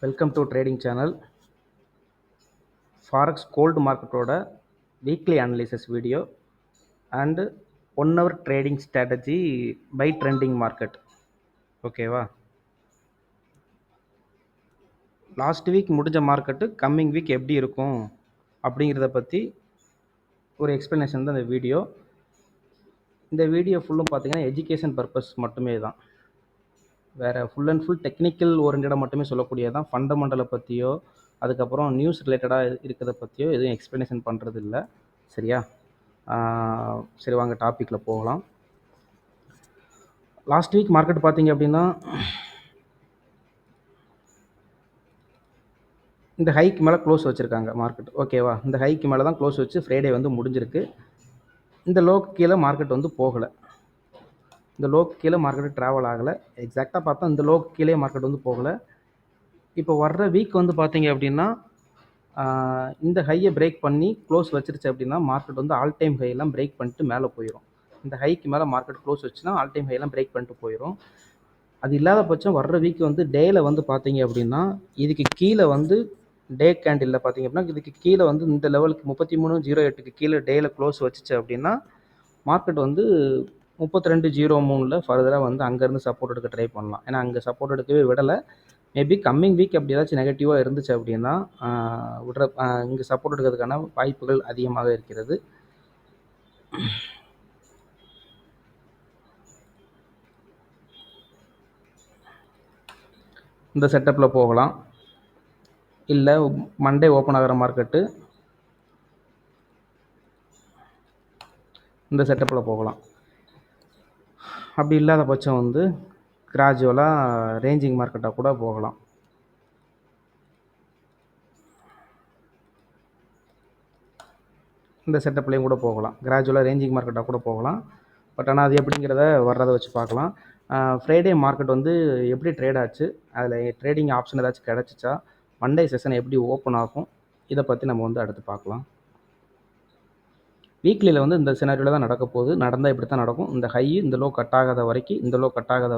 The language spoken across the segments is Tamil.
Welcome to trading channel. Forex gold மார்க்கெட்டோட weekly analysis video and 1 hour trading strategy by trending market. ஓகேவா? லாஸ்ட் வீக் முடிஞ்ச மார்க்கெட்டு கம்மிங் வீக் எப்படி இருக்கும் அப்படிங்கிறத பற்றி ஒரு எக்ஸ்ப்ளனேஷன் தான் இந்த வீடியோ. இந்த வீடியோ ஃபுல்லும் பார்த்தீங்கன்னா எஜுகேஷன் பர்பஸ் மட்டுமே தான், வேறு ஃபுல் அண்ட் ஃபுல் டெக்னிக்கல் ஓரியன்டாக மட்டுமே சொல்லக்கூடியதான். ஃபண்டமெண்டலை பற்றியோ அதுக்கப்புறம் நியூஸ் ரிலேட்டடாக இருக்கிறத பற்றியோ எதுவும் எக்ஸ்ப்ளனேஷன் பண்ணுறது இல்லை. சரியா? சரி, வாங்க டாப்பிக்கில் போகலாம். லாஸ்ட் வீக் மார்க்கெட் பார்த்தீங்க அப்படின்னா இந்த ஹைக்கு மேலே க்ளோஸ் வச்சுருக்காங்க மார்க்கெட். ஓகேவா? இந்த ஹைக்கு மேலே தான் க்ளோஸ் வச்சு ஃப்ரைடே வந்து முடிஞ்சிருக்கு. இந்த லோக்கு கீழே மார்க்கெட் வந்து போகலை. இந்த லோக்கு கீழே மார்க்கெட்டு ட்ராவல் ஆகலை. எக்ஸாக்டாக பார்த்தா இந்த லோக்கு கீழே மார்க்கெட் வந்து போகலை. இப்போ வர்ற வீக் வந்து பார்த்தீங்க அப்படின்னா இந்த ஹையை பிரேக் பண்ணி க்ளோஸ் வச்சிருச்சு அப்படின்னா மார்க்கெட் வந்து ஆல் டைம் ஹையெல்லாம் பிரேக் பண்ணிட்டு மேலே போயிடும். இந்த ஹைக்கு மேலே மார்க்கெட் க்ளோஸ் வச்சுன்னா ஆல் டைம் ஹையெல்லாம் பிரேக் பண்ணிட்டு போயிடும். அது இல்லாத பட்சம் வர்ற வீக் வந்து டேயில் வந்து பார்த்தீங்க அப்படின்னா இதுக்கு கீழே வந்து டே கேண்டிலில் பார்த்தீங்க அப்படின்னா இதுக்கு கீழே வந்து இந்த லெவலுக்கு 33.08க்கு கீழே டேயில் க்ளோஸ் வச்சுச்சு அப்படின்னா மார்க்கெட் வந்து 32.03 ஃபர்தராக வந்து அங்கேருந்து சப்போர்ட் எடுக்க ட்ரை பண்ணலாம். ஏன்னா அங்கே சப்போர்ட் எடுக்கவே விடலை. மேபி கம்மிங் வீக் அப்படி ஏதாச்சும் நெகட்டிவாக இருந்துச்சு அப்படின்னா இங்கே சப்போர்ட் எடுக்கிறதுக்கான வாய்ப்புகள் அதிகமாக இருக்கிறது. இந்த செட்டப்பில் போகலாம். இல்லை மண்டே ஓப்பன் ஆகிற மார்க்கெட்டு இந்த செட்டப்பில் போகலாம். அப்படி இல்லாத பட்சம் வந்து கிராஜுவலாக ரேஞ்சிங் மார்க்கெட்டாக கூட போகலாம். இந்த செட்டப்லேயும் கூட போகலாம். கிராஜுவலாக ரேஞ்சிங் மார்க்கெட்டாக கூட போகலாம். பட் ஆனால் அது எப்படிங்கிறத வர்றதை வச்சு பார்க்கலாம். ஃப்ரைடே மார்க்கெட் வந்து எப்படி ட்ரேட் ஆச்சு, அதில் ட்ரேடிங் ஆப்ஷன் ஏதாச்சும் கிடச்சிச்சா, மண்டே செஷன் எப்படி ஓப்பன் ஆகும், இதை பற்றி நம்ம வந்து அடுத்து பார்க்கலாம். வீக்லியில் வந்து இந்த சினாரியோவில் தான் நடக்க போகுது. நடந்தால் இப்படி தான் நடக்கும். இந்த ஹை இந்த லோ கட் ஆகாத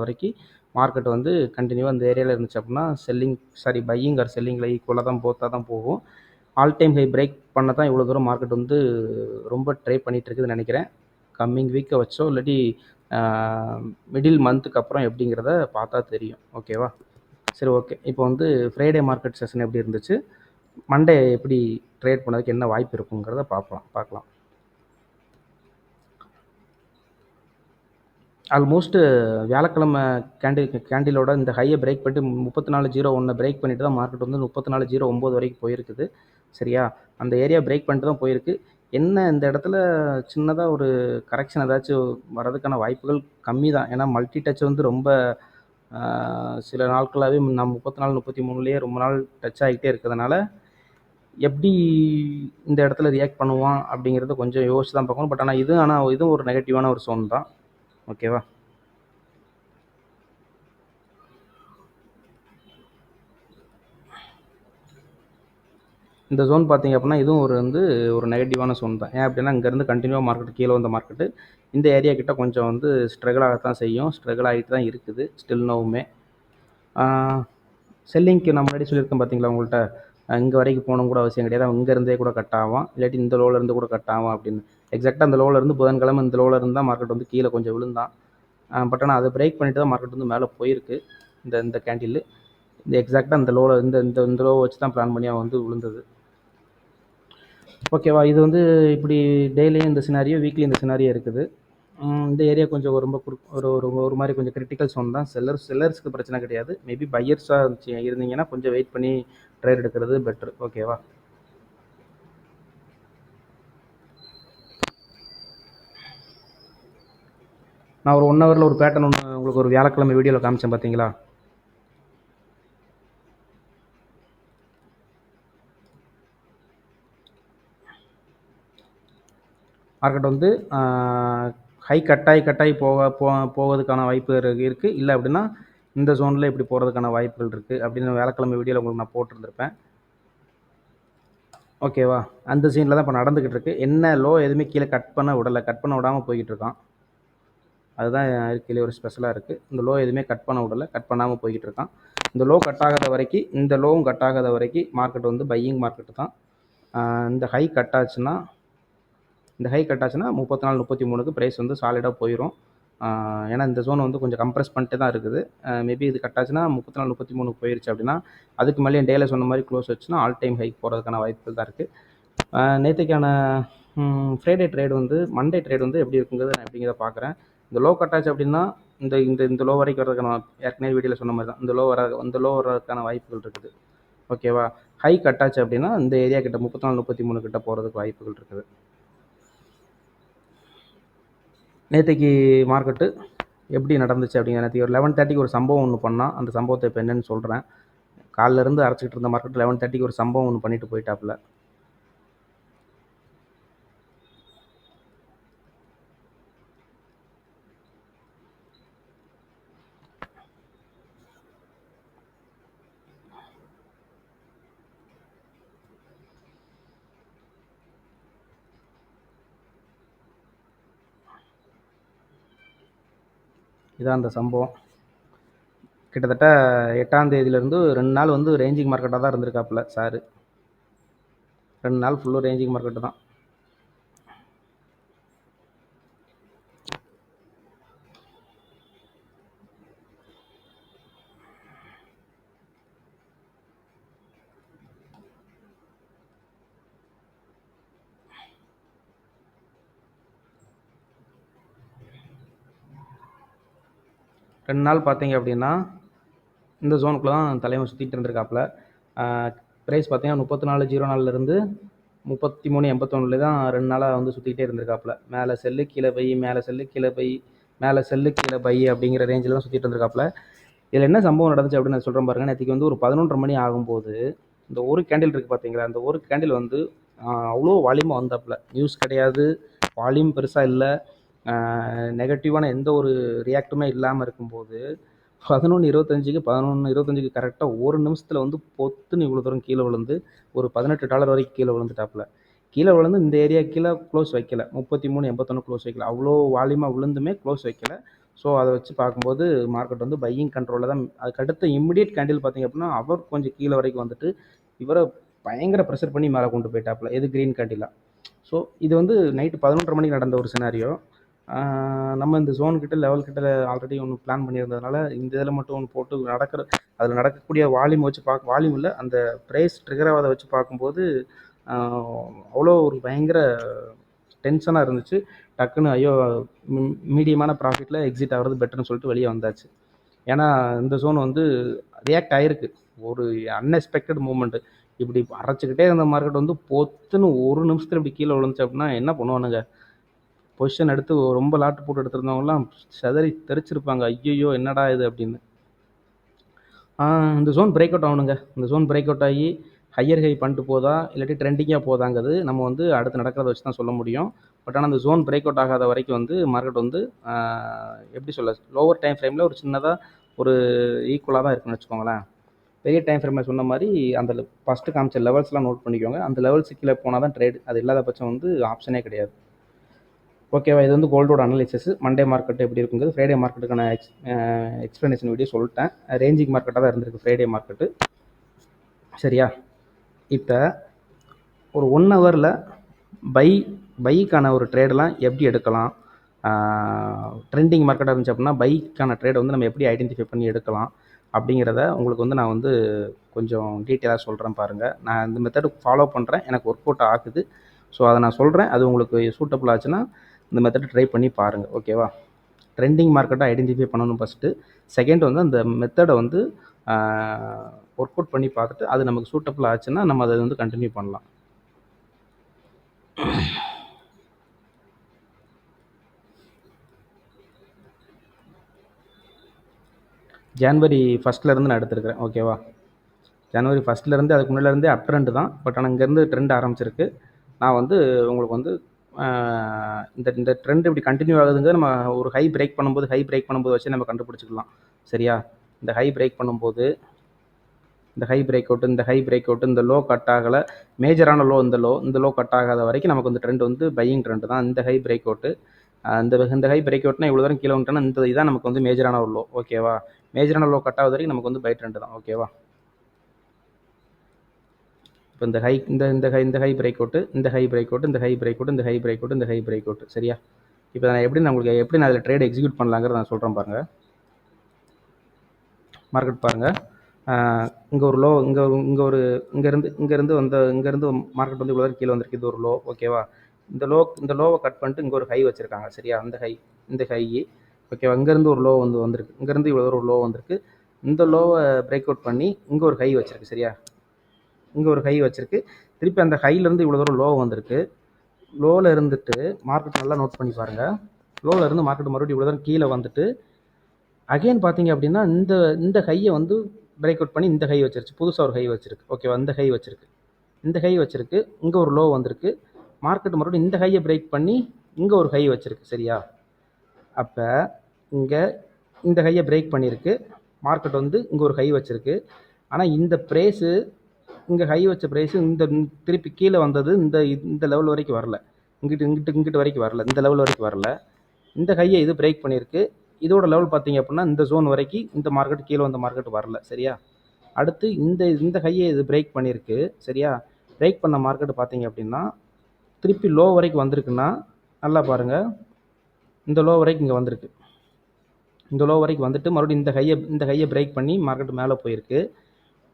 வரைக்கும் மார்க்கெட் வந்து கண்டினியூவாக இந்த ஏரியாவில் இருந்துச்சு அப்படின்னா பையிங் ஆர் செல்லிங்கில் ஈக்குவலாக தான் போத்தாக தான் போகும். ஆல் டைம் ஹை பிரேக் பண்ண தான் இவ்வளோ தூரம் மார்க்கெட் வந்து ரொம்ப ட்ரை பண்ணிகிட்டு இருக்குதுன்னு நினைக்கிறேன். கம்மிங் வீக்கை வச்சோ இல்லாட்டி மிடில் மந்த்துக்கு அப்புறம் எப்படிங்கிறத பார்த்தா தெரியும். ஓகேவா? சரி, ஓகே. இப்போ வந்து ஃப்ரைடே மார்க்கெட் செஷன் எப்படி இருந்துச்சு, மண்டே எப்படி ட்ரேட் பண்ணதுக்கு என்ன வாய்ப்பு இருக்குங்கிறத பார்க்கலாம். ஆல்மோஸ்ட் வியாழக்கிழமை கேண்டிலோட இந்த ஹையை பிரேக் பண்ணிட்டு 34.01 பிரேக் பண்ணிட்டு தான் மார்க்கெட் வந்து 34.09 வரைக்கும் போயிருக்குது. சரியா? அந்த ஏரியா பிரேக் பண்ணிட்டு தான் போயிருக்கு. என்ன இந்த இடத்துல சின்னதாக ஒரு கரெக்ஷன் ஏதாச்சும் வர்றதுக்கான வாய்ப்புகள் கம்மி தான். ஏன்னா மல்டி டச் வந்து ரொம்ப சில நாட்களாகவே நம்ம 34-33லேயே ரொம்ப நாள் டச் ஆகிட்டே இருக்கிறதுனால எப்படி இந்த இடத்துல ரியாக்ட் பண்ணுவான் அப்படிங்கிறத கொஞ்சம் யோசிச்சு தான் பார்க்கணும். பட் ஆனால் இதுவும் ஒரு நெகட்டிவான ஒரு சோன் தான். ஓகேவா? இந்த ஜோன் பார்த்தீங்க அப்படின்னா இதுவும் ஒரு நெகட்டிவான ஜோன் தான். ஏன் அப்படின்னா இங்கேருந்து கண்டினியூவாக மார்க்கெட் கீழே வந்த மார்க்கெட்டு இந்த ஏரியா கிட்ட கொஞ்சம் வந்து ஸ்ட்ரகிள் ஆகத்தான் செய்யும். ஸ்ட்ரகிள் ஆகிட்டு தான் இருக்குது ஸ்டில் நோவுமே. செல்லிங்க்கு நான் முன்னாடி சொல்லியிருக்கேன் பார்த்தீங்களா உங்கள்கிட்ட, இங்கே வரைக்கும் போகணும் கூட அவசியம் கிடையாது. இங்கேருந்தே கூட கட் ஆகும், இல்லாட்டி இந்த லோலேருந்து கூட கட் ஆகும் அப்படின்னு. எக்ஸாக்டாக அந்த லோலேருந்து புதன்கிழமை இந்த லோலேருந்து தான் மார்க்கெட் வந்து கீழே கொஞ்சம் விழுந்தான். பட் ஆனால் அதை பிரேக் பண்ணிட்டு தான் மார்க்கெட் வந்து மேலே போயிருக்கு. இந்த கேண்டில் இந்த எக்ஸாக்டாக இந்த லோவில் இந்த லோவை வச்சு தான் பிளான் பண்ணி அவன் வந்து விழுந்தது. ஓகேவா? இது வந்து இப்படி டெய்லியும் இந்த சினாரியோ, வீக்லி இந்த சினாரியோ இருக்குது. இந்த ஏரியா கொஞ்சம் ரொம்ப ஒரு மாதிரி கொஞ்சம் கிரிட்டிக்கல் சோன் தான். செல்லர்ஸ்க்கு பிரச்சனை கிடையாது. மேபி பையர்ஸாக இருந்தீங்கன்னா கொஞ்சம் வெயிட் பண்ணி ட்ரேட் எடுக்கிறது பெட்ரு. ஓகேவா? நான் ஒரு 1 ஹவரில் ஒரு பேட்டர்ன் ஒன்று உங்களுக்கு ஒரு வியாழக்கிழமை வீடியோவில் காமிச்சேன் பார்த்தீங்களா? மார்க்கெட் வந்து ஹை கட்டாயி போவதுக்கான வாய்ப்பு இருக்குது. இல்லை அப்படின்னா இந்த ஜோனில் இப்படி போகிறதுக்கான வாய்ப்புகள் இருக்குது அப்படின்னு வியாழக்கிழமை வீடியோவில் உங்களுக்கு நான் போட்டிருந்திருப்பேன். ஓகேவா? அந்த சீனில் தான் இப்போ நடந்துக்கிட்டு இருக்குது. என்ன லோ எதுவுமே கீழே கட் பண்ண விடாமல் போய்கிட்டு இருக்கான். அதுதான் இருக்கையிலே ஒரு ஸ்பெஷலாக இருக்குது. இந்த லோ எதுவுமே கட் பண்ண விடலை, கட் பண்ணாமல் போய்கிட்டு இருக்கான். இந்த லோ கட் ஆகாத வரைக்கும், இந்த லோவும் கட் ஆகாத வரைக்கும் மார்க்கெட் வந்து பையிங் மார்க்கெட்டு தான். இந்த ஹை கட் ஆச்சுன்னா 34 33க்கு ப்ரைஸ் வந்து சாலிடாக போயிடும். ஏன்னா இந்த ஜோன் வந்து கொஞ்சம் கம்ப்ரெஸ் பண்ணிட்டு தான் இருக்குது. மேபி இது கட் ஆச்சுன்னா 34 33க்கு போயிருச்சு அப்படின்னா, அதுக்கு மேலே டேல சொன்ன மாதிரி க்ளோஸ் வச்சுன்னா ஆல் டைம் ஹைக் போகிறதுக்கான வாய்ப்புகள் தான் இருக்குது. நேற்றுக்கான ஃப்ரைடே ட்ரேட் வந்து மண்டே ட்ரேட் வந்து எப்படி இருக்குங்கிறது நான் எப்படிங்கிறத பார்க்குறேன். இந்த லோ கட் ஆச்சு அப்படின்னா இந்த இந்த இந்த லோ வரைக்கும் வரதுக்கான, ஏற்கனவே வீடியோவில் சொன்ன மாதிரி தான், இந்த லோ வர்றதுக்கான வாய்ப்புகள் இருக்குது. ஓகேவா? ஹை கட் ஆச்சு அப்படின்னா இந்த ஏரியா கிட்ட 34 33 கிட்ட போகிறதுக்கு வாய்ப்புகள் இருக்குது. நேற்றுக்கு மார்க்கெட்டு எப்படி நடந்துச்சு அப்படிங்கிற, நேற்று ஒரு 11:30க்கு ஒரு சம்பவம் ஒன்று பண்ணால், அந்த சம்பவத்தை இப்போ என்னென்னு சொல்கிறேன். காலிலேருந்து அரைச்சிக்கிட்டு இருந்த மார்க்கெட் 11:30க்கு ஒரு சம்பவம் ஒன்று பண்ணிட்டு போயிட்டாப்புல. இதான் அந்த சம்பவம். கிட்டத்தட்ட 8ஆம் தேதியிலேருந்து 2 நாள் வந்து ரேஞ்சிங் மார்க்கெட்டாக தான் இருந்திருக்காப்புல சார். 2 நாள் ஃபுல்லும் ரேஞ்சிங் மார்க்கெட்டு தான். ரெண்டு நாள் பார்த்தீங்க அப்படின்னா இந்த ஜோனுக்குள்ள தான் தலைவன் சுற்றிட்டு இருந்திருக்காப்புல. ப்ரைஸ் பார்த்தீங்கன்னா 34.04லேருந்து 33.81 தான் 2 நாளாக வந்து சுற்றிக்கிட்டே இருந்திருக்காப்புல. மேலே செல்லு கீழே பை, மேலே செல்லு கீழே பை, மேலே செல்லு கீழே பை அப்படிங்கிற ரேஞ்சில் தான் சுற்றிட்டு இருந்திருக்காப்புல. இதில் என்ன சம்பவம் நடந்துச்சு அப்படின்னு நான் சொல்கிறேன் பாருங்கள். நேற்றுக்கு வந்து ஒரு 11:30 மணி ஆகும்போது இந்த ஒரு கேண்டில் இருக்குது பார்த்தீங்களா, அந்த ஒரு கேண்டில் வந்து அவ்வளோ வால்யூமாக வந்தாப்புல. நியூஸ் கிடையாது, வால்யூம் பெருசாக இல்லை, நெகட்டிவான எந்த ஒரு ரியாக்ட்டுமே இல்லாமல் இருக்கும்போது 11:25க்கு கரெக்டாக ஒரு நிமிஷத்தில் வந்து பொத்துன்னு இவ்வளோ தூரம் கீழே விழுந்து ஒரு $18 வரைக்கும் கீழே விழுந்துட்டாப்புல. கீழே விழுந்து இந்த ஏரியா கீழே க்ளோஸ் வைக்கல, 33.81 க்ளோஸ் வைக்கல, அவ்வளோ வால்யூமாக விழுந்துமே க்ளோஸ் வைக்கல. ஸோ அதை வச்சு பார்க்கும்போது மார்க்கெட் வந்து பையிங் கண்ட்ரோலில் தான். அதுக்கடுத்த இம்மிடியட் கேண்டில் பார்த்திங்க அப்படின்னா அவர் கொஞ்சம் கீழே வரைக்கும் வந்துட்டு இவரை பயங்கர ப்ரெஷர் பண்ணி மேலே கொண்டு போயிட்டாப்புல. எது க்ரீன் கேண்டிலாக. ஸோ இது வந்து நைட்டு 11:30 மணிக்கு நடந்த ஒரு சினாரியோ. நம்ம இந்த ஜோன்கிட்ட லெவல் கிட்ட ஆல்ரெடி ஒன்று பிளான் பண்ணியிருந்ததுனால இந்த இதில் மட்டும் ஒன்று போட்டு அதில் நடக்கக்கூடிய வால்யூம் வச்சு வால்யூம் இல்லை, அந்த ப்ரைஸ் ட்ரிகர் ஆகாத வச்சு பார்க்கும்போது அவ்வளோ ஒரு பயங்கர டென்ஷனாக இருந்துச்சு. டக்குன்னு ஐயோ மீடியமான ப்ராஃபிட்டில் எக்ஸிட் ஆகிறது பெட்டர்னு சொல்லிட்டு வெளியே வந்தாச்சு. ஏன்னா இந்த ஜோன் வந்து ரியாக்ட் ஆகிருக்கு. ஒரு அன்எக்ஸ்பெக்டட் மூமெண்ட்டு. இப்படி அரைச்சிக்கிட்டே இருந்த மார்க்கெட் வந்து பொத்துன்னு ஒரு நிமிஷத்தில் இப்படி கீழே விழுந்துச்சு அப்படின்னா என்ன பண்ணுவானுங்க? பொசிஷன் எடுத்து ரொம்ப லாட்டு போட்டு எடுத்திருந்தவங்கலாம் செதறி தெரிச்சிருப்பாங்க. ஐயோ என்னடா இது அப்படின்னு. இந்த ஜோன் பிரேக் அவுட் ஆகணுங்க. இந்த ஜோன் பிரேக் அவுட் ஆகி ஹையர் ஹை பண்ணிட்டு போதா இல்லாட்டி ட்ரெண்டிங்காக போதாங்கிறது நம்ம வந்து அடுத்து நடக்கிறத வச்சு தான் சொல்ல முடியும். பட் ஆனால் அந்த ஜோன் பிரேக் அவுட் ஆகாத வரைக்கும் வந்து மார்க்கெட் வந்து எப்படி சொல்ல, லோவர் டைம் ஃப்ரேமில் ஒரு சின்னதாக ஒரு ஈக்குவலாக தான் இருக்குன்னு வச்சுக்கோங்களேன். பெரிய டைம் ஃப்ரேமில் சொன்ன மாதிரி அந்த ஃபஸ்ட்டு காமிச்ச லெவல்ஸ்லாம் நோட் பண்ணிக்கோங்க. அந்த லெவல்ஸு கீழே போனால் தான் ட்ரேட், அது இல்லாத பட்சம் வந்து ஆப்ஷனே கிடையாது. ஓகேவா? இது வந்து கோல்டோட அனலிசிஸ். மண்டே மார்க்கெட் எப்படி இருக்குங்கிறது, ஃப்ரைடே மார்க்கெட்டுக்கான எக்ஸ்ப்ளனேஷன் வீடியோ சொல்லிட்டேன். ரேஞ்சிங் மார்க்கெட்டாக தான் இருந்திருக்கு ஃப்ரைடே மார்க்கெட்டு. சரியா? இப்போ ஒரு 1 ஹவரில் பைக்கான ஒரு ட்ரேடெலாம் எப்படி எடுக்கலாம், ட்ரெண்டிங் மார்க்கெட்டாக இருந்துச்சு அப்படின்னா பைக்கான ட்ரேடை வந்து நம்ம எப்படி ஐடென்டிஃபை பண்ணி எடுக்கலாம் அப்படிங்கிறத உங்களுக்கு வந்து நான் வந்து கொஞ்சம் டீட்டெயிலாக சொல்கிறேன் பாருங்கள். நான் இந்த மெத்தடு ஃபாலோ பண்ணுறேன், எனக்கு ஒர்க் அவுட் ஆகுது. ஸோ அதை நான் சொல்கிறேன். அது உங்களுக்கு சூட்டபிள் ஆச்சுன்னா இந்த மெத்தடை ட்ரை பண்ணி பாருங்கள். ஓகேவா? ட்ரெண்டிங் மார்க்கெட்டை ஐடென்டிஃபை பண்ணணும் ஃபஸ்ட்டு. செகண்ட் வந்து அந்த மெத்தடை வந்து ஒர்க் அவுட் பண்ணி பார்த்துட்டு அது நமக்கு சூட்டபிள் ஆச்சுன்னா நம்ம அதை வந்து கண்டினியூ பண்ணலாம். ஜனவரி 1 நான் எடுத்துருக்கிறேன். ஓகேவா? ஜனவரி 1 அதுக்கு முன்னாடிலேருந்தே அப் ட்ரெண்டு தான். பட் ஆனால் இங்கேருந்து ட்ரெண்ட் ஆரம்பிச்சிருக்கு. நான் வந்து உங்களுக்கு வந்து இந்த ட்ரெண்ட் இப்படி கண்டினியூ ஆகுதுங்க. நம்ம ஒரு ஹை பிரேக் பண்ணும்போது வச்சு நம்ம கண்டுபிடிச்சிக்கலாம். சரியா? இந்த ஹை பிரேக் பண்ணும்போது இந்த ஹை பிரேக் அவுட் இந்த லோ கட் ஆகலை, மேஜரான லோ இந்த லோ கட் ஆகாத வரைக்கும் நமக்கு வந்து ட்ரெண்ட் வந்து பையிங் ட்ரெண்ட் தான். இந்த ஹை பிரேக் அவுட்டு இந்த ஹை பிரேக் அவுட்னா இவ்வளோ தூரம் கீழே வந்துட்டோன்னா இந்த இதான் நமக்கு வந்து மேஜரான ஒரு லோ. ஓகேவா? மேஜரான லோ கட் ஆகுது வரைக்கும் நமக்கு வந்து பை ட்ரெண்ட் தான். ஓகேவா? இப்போ இந்த ஹை இந்த ஹை பிரேக் அவுட்டு, இந்த ஹை பிரேக் அவுட், இந்த ஹை பிரேக் அவுட், இந்த ஹை பிரேக் அவுட், இந்த ஹை பிரேக் அவுட். சரியா? இப்போ நான் உங்களுக்கு எப்படி அதில் ட்ரேட் எக்ஸிக்யூட் பண்ணலாங்கிறத நான் சொல்கிறேன் பாருங்கள். மார்க்கெட் பாருங்கள். இங்கே ஒரு லோ, இங்கேருந்து மார்க்கெட் வந்து இவ்வளோ கீழே வந்திருக்கு. இது ஒரு லோ. ஓகேவா? இந்த லோவை கட் பண்ணிட்டு இங்கே ஒரு ஹை வச்சுருக்காங்க. சரியா? இந்த ஹை ஓகேவா? இங்கேருந்து ஒரு லோ வந்திருக்கு. இங்கேருந்து இவ்வளோ ஒரு லோ வந்திருக்கு. இந்த லோவை பிரேக் அவுட் பண்ணி இங்கே ஒரு ஹை வச்சுருக்கு. சரியா? இங்கே ஒரு ஹை வச்சுருக்கு. திருப்பி அந்த ஹைலேருந்து இவ்வளோ தூரம் லோ வந்திருக்கு. லோவில் இருந்துட்டு மார்க்கெட் நல்லா நோட் பண்ணி பாருங்கள். லோவில் இருந்து மார்க்கெட் மறுபடியும் இவ்வளோ தூரம் கீழே வந்துட்டு அகைன் பார்த்தீங்க அப்படின்னா இந்த ஹையை வந்து பிரேக் அவுட் பண்ணி இந்த ஹை வச்சிருச்சு. புதுசாக ஒரு ஹை வச்சிருக்கு. ஓகேவா? இந்த ஹை வச்சிருக்கு. இங்கே ஒரு லோ வந்திருக்கு. மார்க்கெட் மறுபடியும் இந்த ஹையை பிரேக் பண்ணி இங்கே ஒரு ஹை வச்சிருக்கு. சரியா? அப்போ இங்கே இந்த ஹையை பிரேக் பண்ணியிருக்கு. மார்க்கெட் வந்து இங்கே ஒரு ஹை வச்சிருக்கு. ஆனால் இந்த ப்ரைஸு இங்கே ஹை வச்ச ப்ரைஸு இந்த திருப்பி கீழே வந்தது இந்த லெவல் வரைக்கும் வரல. இங்கிட்டு வரைக்கும் வரல. இந்த லெவல் வரைக்கும் வரல. இந்த ஹையை இது பிரேக் பண்ணியிருக்கு. இதோட லெவல் பார்த்தீங்க அப்படின்னா இந்த ஜோன் வரைக்கும் இந்த மார்க்கெட் கீழே வந்த மார்க்கெட் வரல. சரியா? அடுத்து இந்த ஹையை இது பிரேக் பண்ணியிருக்கு. சரியா? பிரேக் பண்ண மார்க்கெட் பார்த்தீங்க அப்படின்னா திருப்பி லோ வரைக்கும் வந்திருக்குன்னா நல்லா பாருங்கள். இந்த லோ வரைக்கும் இங்கே வந்திருக்கு. இந்த லோ வரைக்கும் வந்துட்டு மறுபடியும் இந்த ஹையை பிரேக் பண்ணி மார்க்கெட் மேலே போயிருக்கு.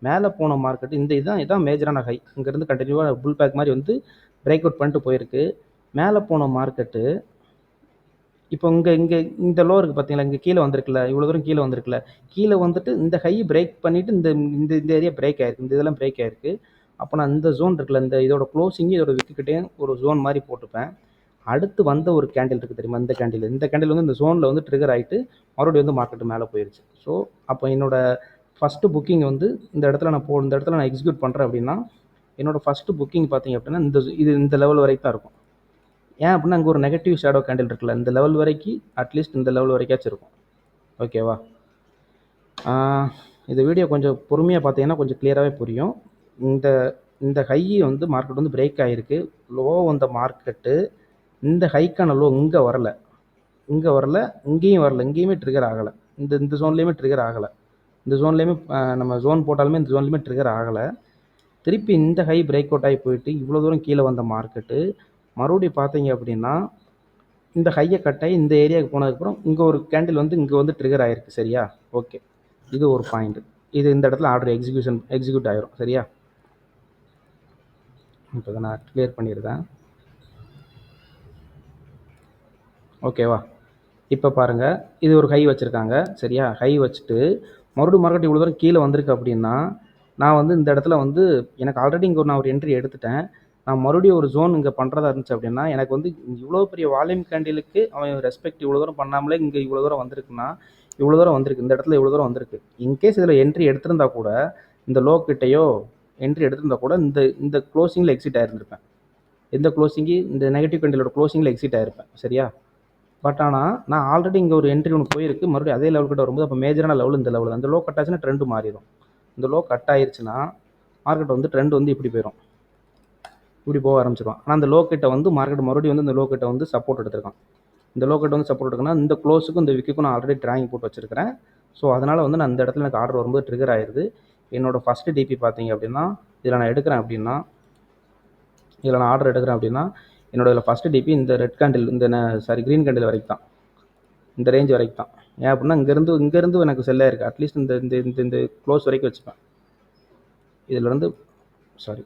மேலே போன மார்க்கெட் இதான் மேஜரான ஹை. இங்கேருந்து கண்டினியூவாக புல் பேக் மாதிரி வந்து பிரேக் அவுட் பண்ணிட்டு போயிருக்கு. மேலே போன மார்க்கெட்டு இப்போ இங்கே இந்த லோ இருக்குது பார்த்தீங்களா? இங்கே கீழே வந்திருக்குல்ல, இவ்வளோ தூரம் கீழே வந்திருக்குல்ல. கீழே வந்துட்டு இந்த ஹை பிரேக் பண்ணிவிட்டு இந்த ஏரியா பிரேக் ஆயிருக்கு. இந்த இதெல்லாம் பிரேக் ஆயிருக்கு. அப்போ நான் இந்த ஜோன் இருக்குல்ல, இதோட க்ளோசிங்கு இதோட விக்கிக்கிட்டே ஒரு ஜோன் மாதிரி போட்டுப்பேன். அடுத்து வந்த ஒரு கேண்டில் இருக்குது தெரியுமா? இந்த கேண்டில் வந்து இந்த ஜோனில் வந்து ட்ரிகர் ஆகிட்டு மறுபடியும் வந்து மார்க்கெட்டு மேலே போயிடுச்சு. ஸோ அப்போ என்னோடய ஃபஸ்ட்டு புக்கிங் வந்து இந்த இடத்துல நான் எக்ஸிக்யூட் பண்ணுறேன் அப்படின்னா என்னோடய ஃபஸ்ட்டு புக்கிங் பார்த்தீங்க அப்படின்னா இந்த லெவல் வரைக்கும் தான் இருக்கும். ஏன் அப்படின்னா அங்கே ஒரு நெகட்டிவ் ஷேடோ கேண்டில் இருக்குல்ல, இந்த லெவல் வரைக்கும் அட்லீஸ்ட் இந்த லெவல் வரைக்காச்சும் இருக்கும். ஓகேவா? இந்த வீடியோ கொஞ்சம் பொறுமையாக பார்த்தீங்கன்னா கொஞ்சம் கிளியராகவே புரியும். இந்த ஹை வந்து மார்க்கெட் வந்து பிரேக் ஆகிருக்கு. லோ வந்த மார்க்கெட்டு இந்த ஹைக்கான லோ இங்கே வரல, இங்கேயும் வரல, இங்கேயுமே ட்ரிகர் ஆகலை. இந்த ஜோன்லேயுமே ட்ரிகர் ஆகலை. இந்த ஜோன்லேயுமே நம்ம ஜோன் போட்டாலுமே இந்த ஜோன்லேயுமே ட்ரிகர் ஆகலை. திருப்பி இந்த ஹை பிரேக் அவுட் ஆகி போயிட்டு இவ்வளோ தூரம் கீழே வந்த மார்க்கெட்டு மறுபடியும் பார்த்தீங்க அப்படின்னா இந்த ஹையை கட்டாகி இந்த ஏரியாவுக்கு போனதுக்கப்புறம் இங்கே ஒரு கேண்டில் வந்து இங்கே வந்து ட்ரிகர் ஆகிருக்கு. சரியா? ஓகே, இது ஒரு பாயிண்ட். இது இந்த இடத்துல ஆர்டர் எக்ஸிக்யூட் ஆகிரும். சரியா? இப்போ தான் நான் கிளியர் பண்ணிடுறேன். ஓகேவா? இப்போ பாருங்கள், இது ஒரு ஹை வச்சுருக்காங்க. சரியா? ஹை வச்சுட்டு மறுபடியும் மார்க்கெட் இவ்வளோ தூரம் கீழே வந்திருக்கு அப்படின்னா நான் வந்து இந்த இடத்துல வந்து எனக்கு ஆல்ரெடி இங்கே நான் ஒரு என்ட்ரி எடுத்துட்டேன். நான் மறுபடியும் ஒரு ஜோன் இங்கே பண்ணுறதா இருந்துச்சு அப்படின்னா எனக்கு வந்து இவ்வளோ பெரிய வால்யூம் கேண்டிலுக்கு அவன் ரெஸ்பெக்ட் இவ்வளோ தூரம் பண்ணாமலே இங்கே இவ்வளோ தூரம் வந்திருக்குன்னா இவ்வளோ தூரம் வந்திருக்கு. இந்த இடத்துல இவ்வளோ தூரம் வந்திருக்கு. இன்கேஸ் இதில் என்ட்ரி எடுத்திருந்தா கூட இந்த லோ கிட்டையோ என்ட்ரி எடுத்திருந்தா கூட இந்த க்ளோசிங்கில் எக்ஸிட் ஆகிருந்திருப்பேன். இந்த க்ளோசிங்கு இந்த நெகட்டிவ் கேண்டிலோட க்ளோசிங்கில் எக்ஸிட் ஆகிருப்பேன். சரியா? பட் ஆனால் நான் ஆல்ரெடி இங்கே ஒரு என்ட்ரி ஒன்று போயிருக்கு. மறுபடியும் அதே லெவல் கிட்ட வரும்போது அப்போ மேஜரான லெவல் இந்த லெவல். அந்த லோ கட் ஆச்சுன்னா ட்ரெண்டு மாறிடும். இந்த லோ கட் ஆயிடுச்சுன்னா மார்க்கெட் வந்து ட்ரெண்ட் வந்து இப்படி போயிடும், இப்படி போக ஆரம்பிச்சிடும். ஆனால் அந்த லோ கிட்ட வந்து மார்க்கெட் மறுபடியும் வந்து இந்த லோ கிட்ட வந்து சப்போர்ட் எடுத்திருக்கான். இந்த லோ கிட்ட வந்து சப்போர்ட் எடுக்கணும். இந்த க்ளோஸுக்கும் இந்த விக்குக்கும் நான் ஆல்ரெடி டிராயிங் போட்டு வச்சிருக்கிறேன். ஸோ அதனால் வந்து நான் இந்த இடத்துல எனக்கு ஆர்டர் வரும்போது ட்ரிகர் ஆயிடுது. என்னோடய ஃபஸ்ட்டு டிபி பார்த்தீங்க அப்படின்னா இதில் நான் எடுக்கிறேன் அப்படின்னா ஆர்டர் எடுக்கிறேன் அப்படின்னா என்னோட ஃபஸ்ட்டு டிபி இந்த ரெட் கேண்டில் க்ரீன் கேண்டில் வரைக்கும் தான், இந்த ரேஞ்ச் வரைக்கும் தான். ஏன் அப்படின்னா இங்கேருந்து எனக்கு செல்லாக இருக்குது. அட்லீஸ்ட் இந்த க்ளோஸ் வரைக்கும் வச்சுப்பேன். இதிலேருந்து சாரி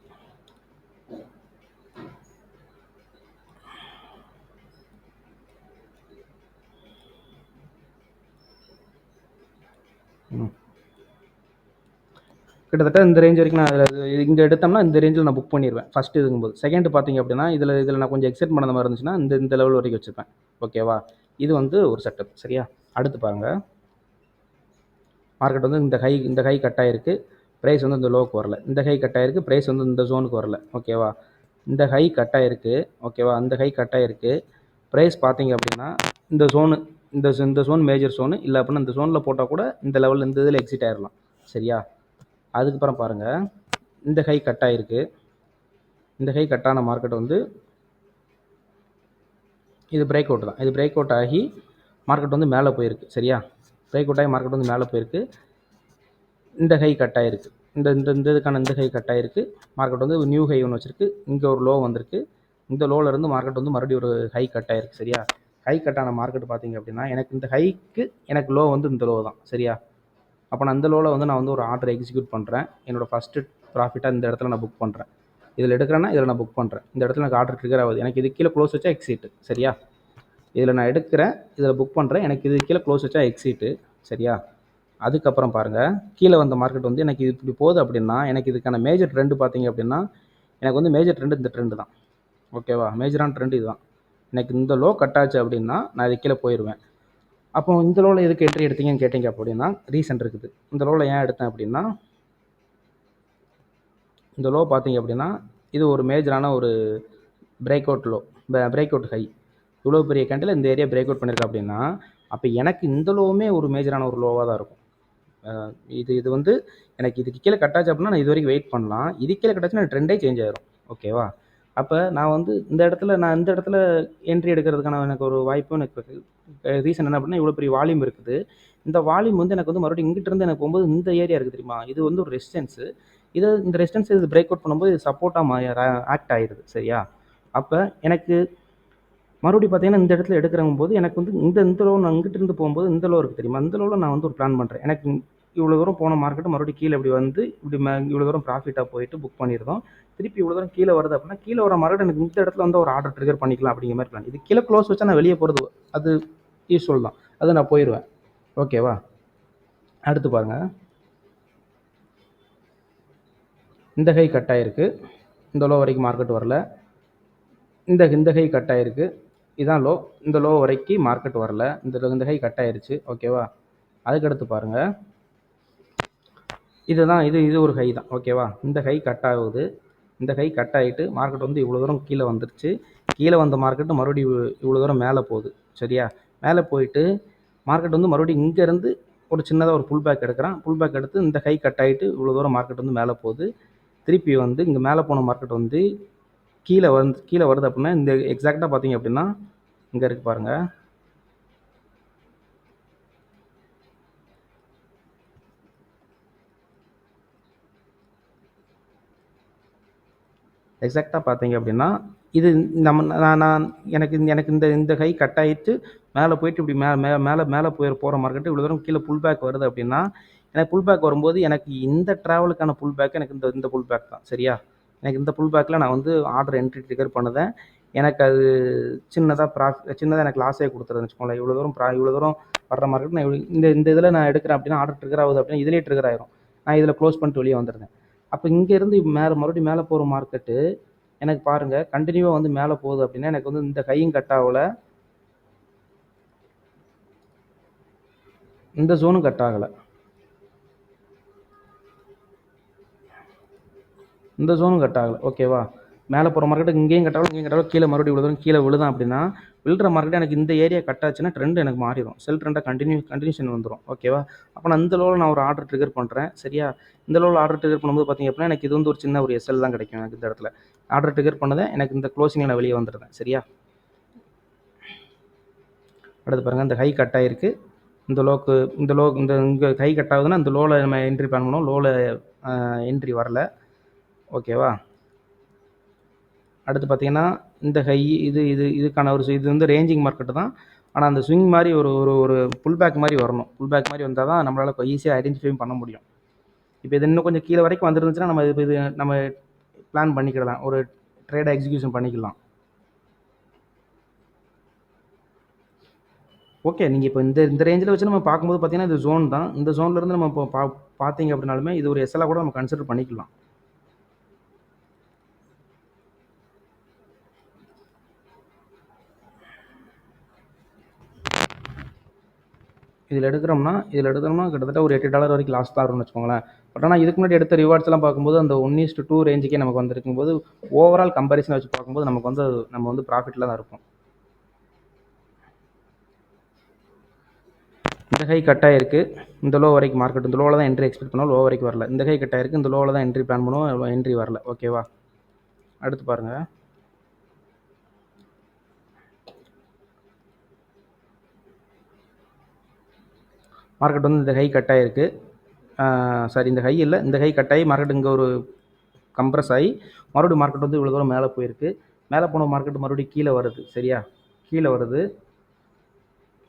கிட்டத்தட்ட இந்த ரேஞ்ச் வரைக்கும் நான் இங்கே எடுத்தோம்னா இந்த ரேஞ்சில் நான் புக் பண்ணிடுவேன் ஃபஸ்ட்டு இருக்கும்போது. செகண்ட் பார்த்தீங்க அப்படின்னா இதில் நான் கொஞ்சம் எக்ஸைட் பண்ண மாதிரி இருந்துச்சுன்னா இந்த லெவல் வரைக்கும் வச்சுப்பேன். ஓகேவா? இது வந்து ஒரு செட்டப். சரியா? அடுத்து பாருங்கள், மார்க்கெட் வந்து இந்த ஹை கட் ஆகிருக்கு. ப்ரைஸ் வந்து இந்த லோவுக்கு வரல. இந்த ஹை கட் ஆகிருக்கு. ப்ரைஸ் வந்து இந்த ஜோனுக்கு வரல. ஓகேவா? இந்த ஹை கட் ஆகிருக்கு. ஓகேவா? இந்த ஹை கட் ஆகிருக்கு. ப்ரைஸ் பார்த்தீங்க அப்படின்னா இந்த ஜோன் மேஜர் ஜோனு. இல்லை அப்படின்னா இந்த ஜோனில் போட்டால் கூட இந்த லெவலில் இந்த இதில் எக்ஸிட் ஆகிடலாம். சரியா? அதுக்கப்புறம் பாருங்கள், இந்த ஹை கட் ஆகிருக்கு. இந்த ஹை கட்டான மார்க்கெட் வந்து இது பிரேக் அவுட் தான். இது பிரேக் அவுட் ஆகி மார்க்கெட் வந்து மேலே போயிருக்கு. சரியா? பிரேக் அவுட் ஆகி மார்க்கெட் வந்து மேலே போயிருக்கு. இந்த ஹை கட் ஆயிருக்கு. இந்த இந்த இந்த இதுக்கான இந்த ஹை கட் ஆயிருக்கு. மார்க்கெட் வந்து நியூ ஹை ஒன்று வச்சிருக்கு. இங்கே ஒரு லோ வந்திருக்கு. இந்த லோல இருந்து மார்க்கெட் வந்து மறுபடியும் ஒரு ஹை கட் ஆயிருக்கு. சரியா? ஹை கட் ஆன மார்க்கெட் பார்த்தீங்க அப்படின்னா எனக்கு இந்த ஹைக்கு எனக்கு லோ வந்து இந்த லோ தான். சரியா? அப்போ நான் அந்த லோவில் வந்து நான் வந்து ஒரு ஆர்டர் எக்ஸிக்யூட் பண்ணுறேன். என்னோட ஃபஸ்ட்டு ப்ராஃபிட்டாக இந்த இடத்துல நான் புக் பண்ணுறேன். இதில் எடுக்கிறேன்னா இதில் நான் புக் பண்ணுறேன். இந்த இடத்துல எனக்கு ஆர்டர் ட்ரிகர் ஆகுது. எனக்கு இது கீழே க்ளோஸ் வச்சா எக்ஸிட். சரியா? இதில் நான் எடுக்கிறேன், இதில் புக் பண்ணுறேன். எனக்கு இது கீழே க்ளோஸ் வச்சா எக்ஸிட்டு. சரியா? அதுக்கப்புறம் பாருங்கள், கீழே வந்த மார்க்கெட் வந்து எனக்கு இது இப்படி போகுது அப்படின்னா எனக்கு இதுக்கான மேஜர் ட்ரெண்டு பார்த்தீங்க அப்படின்னா எனக்கு வந்து மேஜர் ட்ரெண்டு இந்த ட்ரெண்டு தான். ஓகேவா? மேஜரான ட்ரெண்டு இதுதான். எனக்கு இந்த லோ கட் ஆச்சு அப்படின்னா நான் இது கீழே போயிடுவேன். அப்போ இந்த லோவில் எதுக்கு என்ட்ரி எடுத்தீங்கன்னு கேட்டிங்க அப்படின்னா ரீசன் இருக்குது. இந்த லோவில் ஏன் எடுத்தேன் அப்படின்னா இந்த லோ பார்த்தீங்க அப்படின்னா இது ஒரு மேஜரான ஒரு break out low, break out high. இவ்வளோ பெரிய கேண்டில் இந்த ஏரியா பிரேக் அவுட் பண்ணியிருக்கேன் அப்படின்னா அப்போ எனக்கு இந்த லோவுமே ஒரு மேஜரான ஒரு லோவாக தான் இருக்கும். இது வந்து எனக்கு இதுக்கு கீழே கட்டாச்சு அப்படின்னா நான் இது வரைக்கும் வெயிட் பண்ணலாம். இது கீழே கட்டாச்சுன்னா ட்ரெண்டே சேஞ்ச் ஆயிரும். ஓகேவா? அப்போ நான் வந்து இந்த இடத்துல என்ட்ரி எடுக்கிறதுக்கான எனக்கு ஒரு வாய்ப்பும் எனக்கு ரீசன் என்ன அப்படின்னா இவ்வளோ பெரிய வால்யூம் இருக்குது. இந்த வால்யூம் வந்து எனக்கு வந்து மறுபடியும் இங்கிட்டிருந்து எனக்கு போகும்போது இந்த ஏரியா இருக்குது தெரியுமா? இது வந்து ஒரு ரெசிஸ்டன்ஸு. இந்த ரெசிஸ்டன்ஸ் இது பிரேக் அவுட் பண்ணும்போது இது சப்போர்ட்டாக ஆக்ட் ஆயிடுது. சரியா? அப்போ எனக்கு மறுபடியும் பார்த்தீங்கன்னா இந்த இடத்துல எடுக்கிறங்கும் போது எனக்கு வந்து இந்த லோ நான் இங்கிட்டிருந்து போகும்போது இந்த லோ இருக்குது தெரியுமா? இந்த லோவில் நான் வந்து ஒரு பிளான் பண்ணுறேன். எனக்கு இவ்வளோ தூரம் போன மார்க்கெட்டு மறுபடியும் கீழே இப்படி வந்து இப்படி இவ்வளோ தூரம் ப்ராஃபிட்டாக போயிட்டு புக் பண்ணியிருந்தோம். திருப்பி இவ்வளோ தூரம் கீழே வருது அப்படின்னா கீழே வர மார்க்கெட் எனக்கு இந்த இடத்துல வந்து ஒரு ஆர்டர் ட்ரிகர் பண்ணிக்கலாம் அப்படிங்கிற மாதிரி பிளான். இது கீழே க்ளோஸ் வச்சா நான் வெளியே போகிறது அது யூஸ்ஃபுல் தான். அது நான் போயிடுவேன். ஓகேவா? அடுத்து பாருங்கள், இந்த ஹை கட் ஆகிருக்கு. இந்த லோ வரைக்கும் மார்க்கெட் வரல. இந்த ஹை கட் ஆகிருக்கு. இதான் லோ. இந்த லோ வரைக்கும் மார்க்கெட் வரல. இந்த ஹை கட் ஆயிருச்சு. ஓகேவா? அதுக்கடுத்து பாருங்கள், இதுதான் இது ஒரு ஹை தான். ஓகேவா? இந்த ஹை கட் ஆகுது. இந்த ஹை கட் ஆகிட்டு மார்க்கெட் வந்து இவ்வளோ தூரம் கீழே வந்துருச்சு. கீழே வந்த மார்க்கெட்டு மறுபடியும் இவ்வளோ தூரம் மேலே போகுது. சரியா? மேலே போயிட்டு மார்க்கெட் வந்து மறுபடியும் இங்கேருந்து ஒரு சின்னதாக ஒரு புல் பேக் எடுக்கிறான். புல் பேக் எடுத்து இந்த ஹை கட் ஆகிட்டு இவ்வளோ தூரம் மார்க்கெட் வந்து மேலே போகுது. திருப்பி வந்து இங்கே மேலே போன மார்க்கெட் வந்து கீழே வருது அப்படின்னா இந்த எக்ஸாக்டாக பார்த்தீங்க அப்படின்னா இங்கே இருக்குது பாருங்கள். எக்ஸாக்டாக பார்த்தீங்க அப்படின்னா இது நான் எனக்கு இந்த ஹை கட் ஆகிட்டு மேலே போயிட்டு இப்படி மேலே போகிற மார்க்கெட்டு இவ்வளோ தூரம் கீழே புல் பேக் வருது அப்படின்னா எனக்கு புல் பேக் வரும்போது எனக்கு இந்த ட்ராவலுக்கான புல் பேக் எனக்கு இந்த புல் பேக் தான். சரியா? எனக்கு இந்த புல் பேக்கில் நான் வந்து ஆர்டர் என்ட்ரி ட்ரிகர் பண்ணுதேன். எனக்கு அது சின்னதாக எனக்கு லாஸே கொடுத்துருதுன்னு வச்சுக்கோங்களேன். இவ்வளோ தூரம் வர்ற மார்க்கெட் நான் இந்த இதில் நான் எடுக்கிறேன் அப்படின்னா ஆர்டர் ட்ரிகர் ஆகுது அப்படின்னா இதிலே ட்ரிகர் ஆயிரும். நான் இதில் க்ளோஸ் பண்ணிட்டு வெளியே வந்துடுறேன். அப்போ இங்கேருந்து மறுபடியும் மேலே போகிற மார்க்கெட்டு எனக்கு பாருங்கள் கண்டினியூவாக வந்து மேலே போகுது அப்படின்னா எனக்கு வந்து இந்த ஹையும் கட் ஆகலை, இந்த ஜோனும் கட் ஆகலை, இந்த ஜோனும் கட் ஆகலை. ஓகேவா? மேலே போகிற மார்க்கெட்டு இங்கேயும் கட் ஆகலை, கீழே மறுபடியும் இவ்வளோ தூரம் கீழே விழுதான் அப்படின்னா விழுற மார்க்கெட் எனக்கு இந்த ஏரியா கட் ஆச்சுன்னா ட்ரெண்ட் எனக்கு மாறிடும். செல் ட்ரெண்டாக கண்டினியூஷன் வந்துடும். ஓகேவா? அப்போ நான் இந்த லோவில் நான் ஒரு ஆர்டர் ட்ரிகர் பண்ணுறேன். சரியா? இந்த லோவில் ஆர்டர் ட்ரிகர் பண்ணும்போது பார்த்தீங்க அப்படின்னா எனக்கு இது வந்து ஒரு சின்ன ஒரு எஸ்எல் தான் கிடைக்கும். எனக்கு இந்த இடத்துல ஆர்டர் ட்ரிகர் பண்ணதை எனக்கு இந்த க்ளோசிங்கில் நான் வெளியே வந்துடுறேன். சரியா? அடுத்து பாருங்கள், இந்த ஹை கட் ஆகிருக்கு. இந்த இங்கே ஹை கட் ஆகுதுன்னா இந்த லோவில் நம்ம என்ட்ரி பிளான் பண்ணுவோம். லோவில் என்ட்ரி வரல. ஓகேவா? அடுத்து பார்த்தீங்கன்னா இந்த ஹை இதுக்கான இது வந்து ரேஞ்சிங் மார்க்கெட்டு தான். ஆனால் அந்த ஸ்விங் மாதிரி ஒரு புல் பேக் மாதிரி வரணும். புல் பேக் மாதிரி வந்தால் தான் நம்மளால் ஈஸியாக ஐடென்டிஃபை பண்ண முடியும். இப்போ இது இன்னும் கொஞ்சம் கீழே வரைக்கும் வந்துருந்துச்சுன்னா நம்ம பிளான் பண்ணிக்கிடலாம், ஒரு ட்ரேடை எக்ஸிக்யூஷன் பண்ணிக்கலாம். ஓகே, நீங்கள் இப்போ இந்த ரேஞ்சில் வச்சு நம்ம பார்க்கும்போது பார்த்தீங்கன்னா இது ஜோன் தான். இந்த ஜோன்லேருந்து நம்ம இப்போ பார்த்தீங்க அப்படின்னாலுமே இது ஒரு எஸ்எல்லாக கூட நம்ம கன்சிடர் பண்ணிக்கலாம். இதில் எடுக்கிறோம்னா கிட்டத்தட்ட ஒரு $8 வரைக்கும் லாஸ் தான் வரும்னு வச்சுக்கோங்களேன். பட் ஆனால் இதுக்கு முன்னாடி எடுத்த ரிவார்ட்ஸ்லாம் பார்க்கும்போது அந்த 1:2 ரேஞ்சுக்கே நமக்கு வந்துருக்கும்போது ஓவரால் கம்பேரிசன் வச்சு பார்க்கும்போது நமக்கு வந்து நம்ம வந்து ப்ராஃபிட்டில் தான் இருக்கும். இந்த ஹை கட் ஆகிருக்கு. இந்த லோ வரைக்கும் மார்க்கெட் இந்த லோவில் தான் என்ட்ரி எக்ஸ்பெக்ட் பண்ணோம். லோ வரைக்கும் வரல. இந்த ஹை கட் ஆகிருக்கு. இந்த லோவில் தான் என்ட்ரி பிளான் பண்ணுவோம். என்ட்ரி வரல. ஓகேவா? அடுத்து பாருங்கள், மார்க்கெட் வந்து இந்த ஹை கட் ஆகிருக்கு. சாரி, இந்த ஹை இல்லை, இந்த ஹை கட் ஆகி மார்க்கெட் இங்கே ஒரு கம்ப்ரஸ் ஆகி மறுபடியும் மார்க்கெட் வந்து இவ்வளோ தூரம் மேலே போயிருக்கு. மேலே போன மார்க்கெட் மறுபடியும் கீழே வருது. சரியா, கீழே வருது.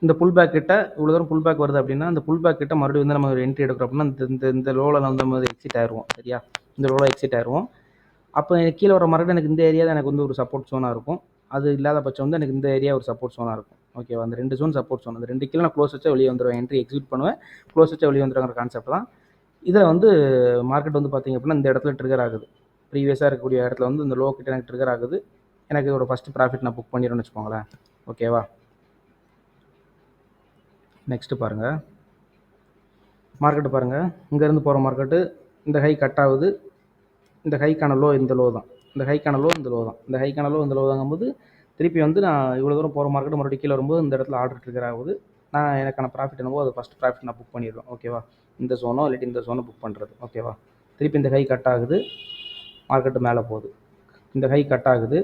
இந்த புல் பேக் கிட்ட இவ்வளோ தூரம் புல் பேக் வருது அப்படின்னா, அந்த புல் பேக் கிட்ட மறுபடியும் வந்து நம்ம ஒரு என்ட்ரி எடுக்கிறோம் அப்படின்னா இந்த இந்த லோவில் வந்து நம்ம எக்ஸிட் ஆயிடுவோம். சரியா, இந்த லோவில் எக்ஸிட் ஆயிடுவோம். அப்போ கீழே வர மார்க்கெட் எனக்கு இந்த ஏரியா தான் எனக்கு வந்து ஒரு சப்போர்ட் ஜோனாக இருக்கும். அது இல்லாத பட்சம் வந்து எனக்கு இந்த ஏரியா ஒரு சப்போர்ட் ஜோனாக இருக்கும். ஓகேவா, அந்த 2 ஜோன் சப்போர்ட் ஜோன். அந்த 2 கீழே நான் க்ளோஸ் வச்சா வெளியே வந்துடுவேன், என்ட்ரி எக்ஸிட் பண்ணுவேன், க்ளோஸ் வச்சா வெளியே வந்துடுங்கிற கான்செப்ட் தான். இதில் வந்து மார்க்கெட் வந்து பார்த்திங்க அப்படின்னா இந்த இடத்துல ட்ரிகர் ஆகுது. ப்ரீவியஸாக இருக்கக்கூடிய இடத்துல வந்து இந்த லோ கிட்ட எனக்கு ட்ரிகர் ஆகுது. எனக்கு இதோட ஃபஸ்ட்டு ப்ராஃபிட் நான் புக் பண்ணிடுறேன்னு வச்சுக்கோங்களேன். ஓகேவா, நெக்ஸ்ட்டு பாருங்கள், மார்க்கெட்டு பாருங்கள். இங்கேருந்து போகிற மார்க்கெட்டு இந்த ஹை கட் ஆகுது. இந்த ஹைக்கான லோ இந்த லோ தான், இந்த ஹைக்கான லோ இந்த லோ தான், இந்த ஹைக்கான லோ இந்த லோ தாங்கும்போது திருப்பி வந்து நான் இவ்வளோ தூரம் போகிற மார்க்கெட்டு மறுபடியும் கீழே வரும்போது இந்த இடத்துல ஆர்டர் ட்ரிகர் ஆகுது. நான் எனக்கான ப்ராஃபிட் என்னவோ அது ஃபஸ்ட் ப்ராஃபிட் நான் புக் பண்ணிடுவேன். ஓகேவா, இந்த ஜோனோ இல்லாட்டி இந்த ஜோனோ புக் பண்ணுறது. ஓகேவா, திருப்பி இந்த ஹை கட் ஆகுது, மார்க்கெட்டு மேலே போகுது. இந்த ஹை கட் ஆகுது,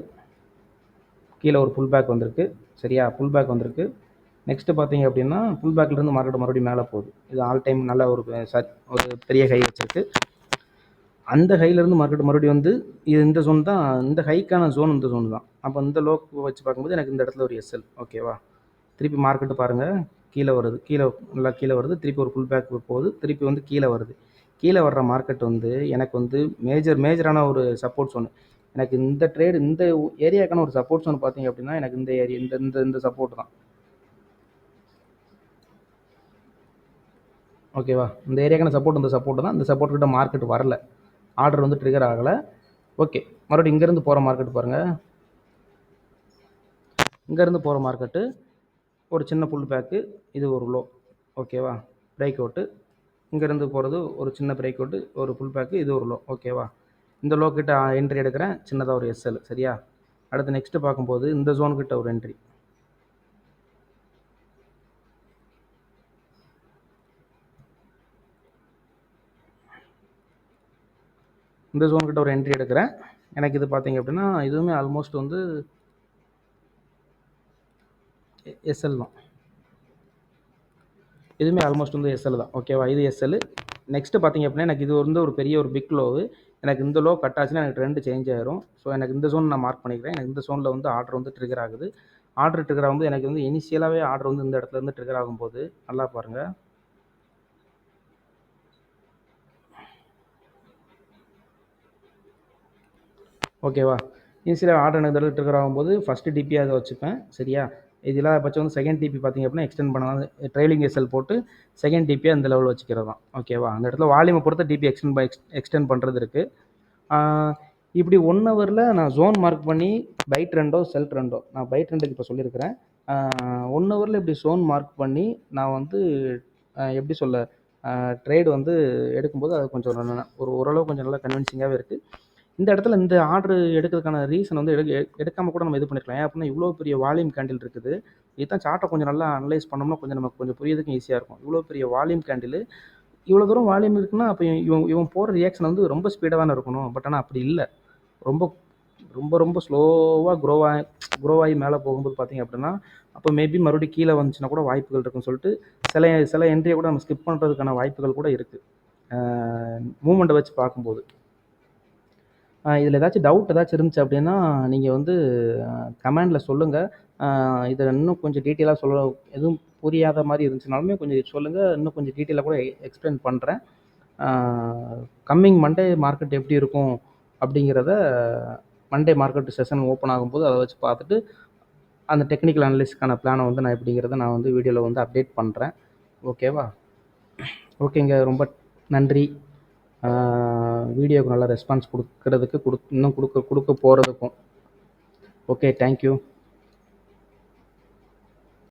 கீழே ஒரு புல் பேக் வந்திருக்கு. சரியா, புல் பேக் வந்திருக்கு. நெக்ஸ்ட்டு பார்த்தீங்க அப்படின்னா புல் பேக்லேருந்து மார்க்கெட் மறுபடியும் மேலே போகுது. இது ஆல் டைம் நல்ல ஒரு பெரிய ஹை வச்சுருக்கு. அந்த ஹைலேருந்து மார்க்கெட் மறுபடியும் வந்து இது இந்த ஜோன் தான், இந்த ஹைக்கான ஜோன் இந்த ஜோன் தான். அப்போ இந்த லோக்கு வச்சு பார்க்கும்போது எனக்கு இந்த இடத்துல ஒரு எஸ்எல். ஓகேவா, திருப்பி மார்க்கெட்டு பாருங்கள் கீழே வருது, கீழே நல்லா கீழே வருது. திருப்பி ஒரு புல் பேக் போகுது, திருப்பி வந்து கீழே வருது. கீழே வர்ற மார்க்கெட் வந்து எனக்கு வந்து மேஜரான ஒரு சப்போர்ட் ஜோன். எனக்கு இந்த ட்ரேடு இந்த ஏரியாக்கான ஒரு சப்போர்ட் ஜோன் பார்த்தீங்க அப்படின்னா எனக்கு இந்த ஏரியா இந்த இந்த இந்த சப்போர்ட் தான். ஓகேவா, இந்த ஏரியாக்கான சப்போர்ட் இந்த சப்போர்ட் தான். இந்த சப்போர்ட் கிட்ட மார்க்கெட் வரல, ஆர்டர் வந்து ட்ரிகர் ஆகலை. ஓகே, மறுபடியும் இங்கேருந்து போகிற மார்க்கெட் பாருங்கள். இங்கேருந்து போகிற மார்க்கெட்டு ஒரு சின்ன புல் பேக்கு, இது ஒரு லோ. ஓகேவா, பிரேக் அவுட்டு. இங்கேருந்து போகிறது ஒரு சின்ன பிரேக் அவுட்டு, ஒரு புல் பேக்கு, இது ஒரு லோ. ஓகேவா, இந்த லோ கிட்ட என்ட்ரி எடுக்கிறேன், சின்னதாக ஒரு எஸ்எல். சரியா, அடுத்து நெக்ஸ்ட்டு பார்க்கும்போது இந்த ஜோன் கிட்ட ஒரு என்ட்ரி, இந்த ஜோன் கிட்ட ஒரு என்ட்ரி எடுக்கிறேன். எனக்கு இது பார்த்தீங்க அப்படின்னா இதுவுமே ஆல்மோஸ்ட் வந்து எஸ்எல் தான், இதுவுமே ஆல்மோஸ்ட் வந்து எஸ்எல் தான். ஓகேவா, இது எஸ்எல். நெக்ஸ்ட்டு பார்த்தீங்க அப்படின்னா எனக்கு இது வந்து ஒரு பெரிய ஒரு பிக் லோவு. எனக்கு இந்த லோ கட் ஆச்சுன்னா எனக்கு ட்ரெண்டு சேஞ்ச் ஆயிரும். ஸோ எனக்கு இந்த ஜோன் நான் மார்க் பண்ணிக்கிறேன். எனக்கு இந்த ஜோனில் வந்து ஆர்டர் வந்து ட்ரிகர் ஆகுது. ஆர்டர் ட்ரிகர் ஆகும்போது எனக்கு வந்து இனிஷியலாகவே ஆர்டர் வந்து இந்த இடத்துல இருந்து ட்ரிகர் ஆகும்போது நல்லா பாருங்கள். ஓகேவா, இனிஷியலாக ஆர்டர் எனக்கு இந்த ட்ரிகர் ஆகும்போது ஃபஸ்ட்டு டிபியாக அதை வச்சுப்பேன். சரியா, இது இல்லாத பட்சம் வந்து செகண்ட் டிபி பார்த்திங்க அப்படின்னா எக்ஸ்டெண்ட் பண்ணலாம், ட்ரைலிங் எஸ்எல் போட்டு செகண்ட் டிபியாக இந்த லெவலில் வச்சுக்கிறது தான். ஓகேவா, அந்த இடத்துல வால்யூமை பொறுத்த டிபி எக்ஸ்டெண்ட் பண்ணுறது இருக்குது. இப்படி 1 ஹவரில் நான் ஜோன் மார்க் பண்ணி பை ட்ரெண்டோ செல் ட்ரெண்டோ, நான் பை ட்ரெண்டுக்கு இப்போ சொல்லியிருக்கிறேன். 1 ஹவரில் இப்படி ஜோன் மார்க் பண்ணி நான் வந்து எப்படி சொல்ல ட்ரேடு வந்து எடுக்கும்போது அது கொஞ்சம் ஓரளவு கொஞ்சம் நல்லா கன்வின்சிங்காகவே இருக்குது. இந்த இடத்துல இந்த ஆர்டர் எடுக்கிறதுக்கான ரீசன் வந்து எடுக்காமல் கூட நம்ம இது பண்ணிக்கலாம். ஏன் அப்படின்னா இவ்வளோ பெரிய வால்யூம் கேண்டில் இருக்குது. இதுதான் சார்ட்டை கொஞ்சம் நல்லா அனலைஸ் பண்ணோம்னா கொஞ்சம் நமக்கு கொஞ்சம் புரியறதுக்கும் ஈஸியாக இருக்கும். இவ்வளோ பெரிய வால்யூம் கேண்டில், இவ்வளோ தூரம் வால்யூம் இருக்குன்னா அப்போ இவன் போகிற ரியாக்ஷன் வந்து ரொம்ப ஸ்பீடாக தானே இருக்கணும். பட் ஆனால் அப்படி இல்லை, ரொம்ப ரொம்ப ரொம்ப ஸ்லோவாக க்ரோ ஆகி மேலே போகும்போது பார்த்திங்க அப்படின்னா அப்போ மேபி மறுபடியும் கீழே வந்துச்சுன்னா கூட வாய்ப்புகள் இருக்குன்னு சொல்லிட்டு சில என்ட்ரியை கூட நம்ம ஸ்கிப் பண்ணுறதுக்கான வாய்ப்புகள் கூட இருக்குது மூமெண்ட்டை வச்சு பார்க்கும்போது. இதில் ஏதாச்சும் டவுட் ஏதாச்சும் இருந்துச்சு அப்படின்னா நீங்கள் வந்து கமெண்டில் சொல்லுங்கள். இதை இன்னும் கொஞ்சம் டீட்டெயிலாக எதுவும் புரியாத மாதிரி இருந்துச்சுனாலுமே கொஞ்சம் சொல்லுங்கள், இன்னும் கொஞ்சம் டீட்டெயிலாக கூட எக்ஸ்பிளைன் பண்ணுறேன். கம்மிங் மண்டே மார்க்கெட் எப்படி இருக்கும் அப்படிங்கிறத மண்டே மார்க்கெட் செஷன் ஓப்பன் ஆகும்போது அதை வச்சு பார்த்துட்டு அந்த டெக்னிக்கல் அனலிஸ்க்கான பிளானை வந்து நான் எப்படிங்கிறத நான் வந்து வீடியோவில் வந்து அப்டேட் பண்ணுறேன். ஓகேவா, ஓகேங்க, ரொம்ப நன்றி. வீடியோவுக்கு நல்லா ரெஸ்பான்ஸ் கொடுக்கறதுக்கு இன்னும் கொடுக்க போகிறதுக்கும். Okay, thank you.